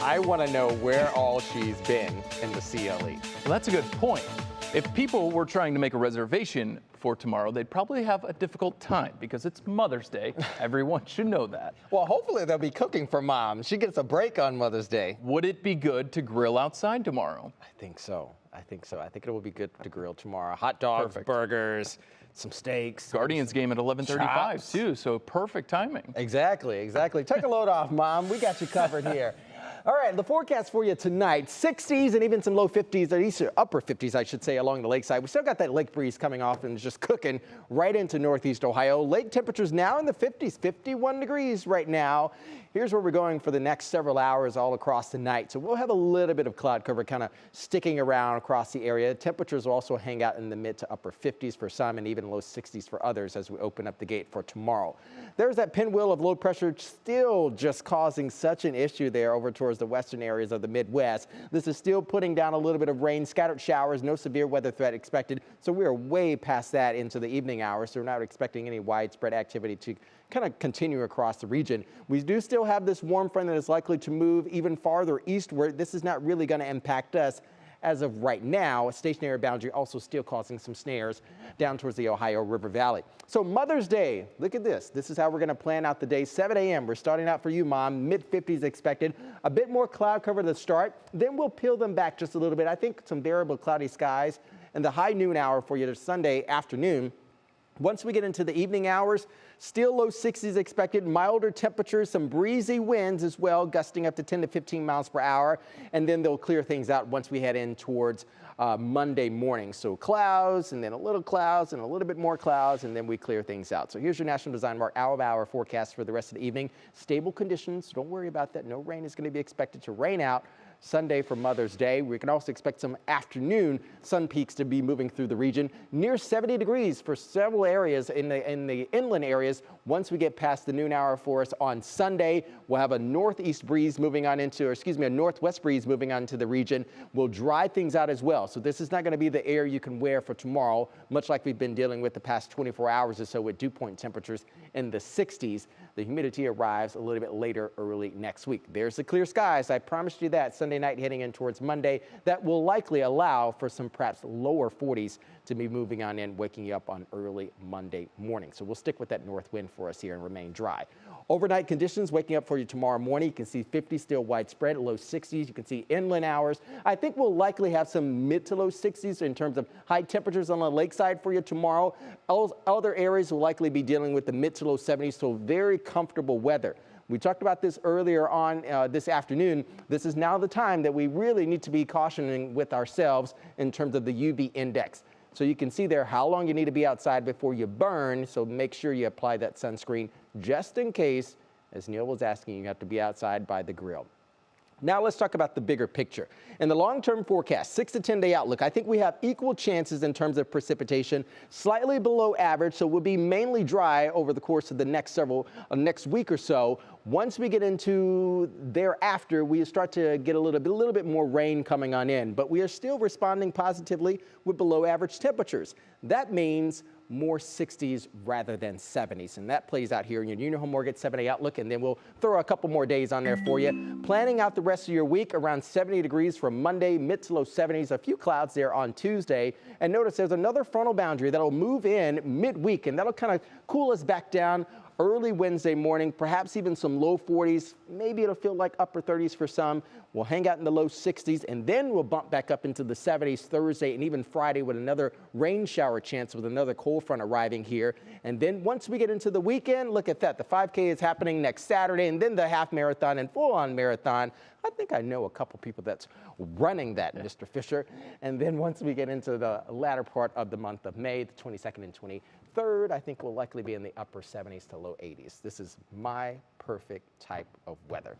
I want to know where all she's been in the CLE. Well, that's a good point. If people were trying to make a reservation for tomorrow, they'd probably have a difficult time because it's Mother's Day. Everyone should know that. Well, hopefully they'll be cooking for Mom. She gets a break on Mother's Day. Would it be good to grill outside tomorrow? I think so. I think it will be good to grill tomorrow. Hot dogs, Perfect. burgers, some steaks. Guardians game at 11:35 chops. too, so perfect timing. Exactly. Take a load off, Mom. We got you covered here. All right, the forecast for you tonight, 60s and even some low 50s, or at least upper 50s, I should say, along the lakeside. We still got that lake breeze coming off and just cooking right into northeast Ohio. Lake temperatures now in the 50s, 51 degrees right now. Here's where we're going for the next several hours all across the night. So we'll have a little bit of cloud cover kind of sticking around across the area. Temperatures will also hang out in the mid to upper 50s for some and even low 60s for others as we open up the gate for tomorrow. There's that pinwheel of low pressure still just causing such an issue there over towards the western areas of the Midwest. This is still putting down a little bit of rain, scattered showers, no severe weather threat expected. So we are way past that into the evening hours. So we're not expecting any widespread activity to kind of continue across the region. We do still have this warm front that is likely to move even farther eastward. This is not really going to impact us as of right now. A stationary boundary also still causing some snares down towards the Ohio River Valley. So Mother's Day, look at this. This is how we're going to plan out the day. 7 a.m. We're starting out for you, Mom. Mid 50s expected. A bit more cloud cover to start. Then we'll peel them back just a little bit. I think some variable cloudy skies and the high noon hour for you Sunday afternoon. Once we get into the evening hours, still low 60s expected, milder temperatures, some breezy winds as well, gusting up to 10 to 15 miles per hour. And then they'll clear things out once we head in towards Monday morning. So clouds and then a little clouds and a little bit more clouds, and then we clear things out. So here's your National Design Mark hour-by-hour forecast for the rest of the evening. Stable conditions. Don't worry about that. No rain is going to be expected to rain out Sunday for Mother's Day. We can also expect some afternoon sun peaks to be moving through the region. Near 70 degrees for several areas in the inland areas. Once we get past the noon hour for us on Sunday, we'll have a northeast breeze moving on into, or excuse me, a northwest breeze moving on to the region. We'll dry things out as well. So this is not going to be the air you can wear for tomorrow, much like we've been dealing with the past 24 hours or so with dew point temperatures in the 60s. The humidity arrives a little bit later early next week. There's the clear skies. I promised you that Sunday night heading in towards Monday. That will likely allow for some perhaps lower 40s to be moving on in, waking you up on early Monday morning. So we'll stick with that north wind for us here and remain dry. Overnight conditions waking up for you tomorrow morning. You can see 50 still widespread, low 60s. You can see inland hours. I think we'll likely have some mid to low 60s in terms of high temperatures on the lakeside for you tomorrow. Other areas will likely be dealing with the mid to low 70s, so very comfortable weather. We talked about this earlier on this afternoon. This is now the time that we really need to be cautioning with ourselves in terms of the UV index. So you can see there how long you need to be outside before you burn. So make sure you apply that sunscreen just in case, as Neil was asking, you have to be outside by the grill. Now let's talk about the bigger picture. In the long-term forecast, 6 to 10 day outlook, I think we have equal chances in terms of precipitation, slightly below average, so we'll be mainly dry over the course of the next week or so. Once we get into thereafter, we start to get a little bit more rain coming on in, but we are still responding positively with below average temperatures. That means more 60s rather than 70s. And that plays out here in your Uniform Mortgage 7-day outlook. And then we'll throw a couple more days on there for you. Planning out the rest of your week around 70 degrees from Monday, mid to low 70s. A few clouds there on Tuesday. And notice there's another frontal boundary that'll move in midweek, and that'll kind of cool us back down early Wednesday morning, perhaps even some low 40s. Maybe it'll feel like upper 30s for some. We'll hang out in the low 60s, and then we'll bump back up into the 70s Thursday and even Friday with another rain shower chance with another cold front arriving here. And then once we get into the weekend, look at that. The 5K is happening next Saturday, and then the half marathon and full-on marathon. I think I know a couple people that's running that, Mr. Fisher. And then once we get into the latter part of the month of May, the 22nd and 23rd, I think we'll likely be in the upper 70s to low 80s. This is my perfect type of weather.